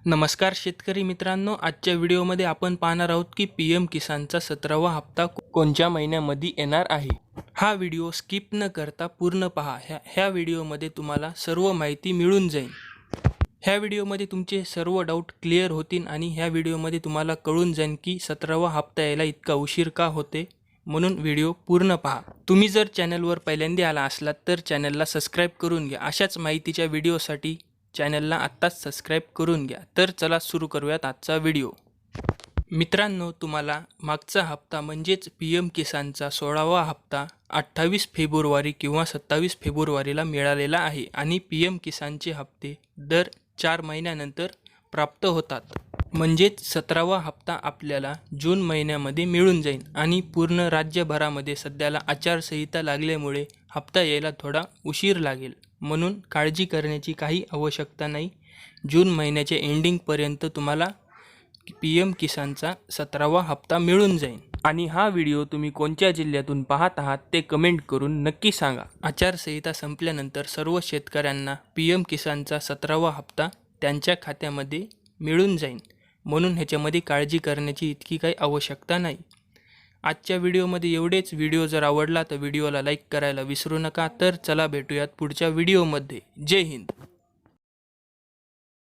नमस्कार शेतकरी मित्रांनो, आजच्या व्हिडिओमध्ये आपण पाहणार आहोत की पीएम किसानचा 17वा हप्ता कोणत्या महिन्यामध्ये येणार आहे। हा व्हिडिओ स्किप न करता पूर्ण पहा। ह्या व्हिडिओमध्ये तुम्हाला सर्व माहिती मिळून जाईल। ह्या व्हिडिओमध्ये तुमचे सर्व डाऊट क्लिअर होतील आणि ह्या व्हिडिओमध्ये तुम्हाला कळून जाईल की 17वा हप्ता यायला इतका उशीर का होते, म्हणून व्हिडिओ पूर्ण पहा। तुम्ही जर चॅनलवर पहिल्यांदा आला असलात तर चॅनलला सबस्क्राईब करून घ्या। अशाच माहितीच्या व्हिडिओसाठी चॅनलला आत्ताच सबस्क्राईब करून घ्या। तर चला सुरू करूयात आजचा व्हिडिओ। मित्रांनो, तुम्हाला मागचा हप्ता म्हणजेच पीएम किसानचा 16वा हप्ता 28 फेब्रुवारी किंवा 27 फेब्रुवारीला मिळालेला आहे आणि पीएम किसानचे हप्ते दर 4 महिन्यानंतर प्राप्त होतात। म्हणजेच 17वा हप्ता आपल्याला जून महिन्यामध्ये मिळून जाईल आणि पूर्ण राज्यभरामध्ये सध्याला आचारसंहिता लागल्यामुळे हप्ता यायला थोडा उशीर लागेल, म्हणून काळजी करण्याची काही आवश्यकता नाही। जून महिन्याच्या एंडिंगपर्यंत तुम्हाला पीएम किसानचा 17वा हप्ता मिळून जाईल। आणि हा व्हिडिओ तुम्ही कोणत्या जिल्ह्यातून पाहत आहात ते कमेंट करून नक्की सांगा। आचारसंहिता संपल्यानंतर सर्व शेतकऱ्यांना पीएम किसानचा 17वा हप्ता त्यांच्या खात्यामध्ये मिळून जाईल, म्हणून ह्याच्यामध्ये काळजी करण्याची इतकी काही आवश्यकता नाही। आजच्या व्हिडिओमध्ये एवढेच। व्हिडिओ जर आवडला तर व्हिडिओला लाईक करायला विसरू नका। तर चला भेटूयात पुढच्या व्हिडिओमध्ये। जय हिंद।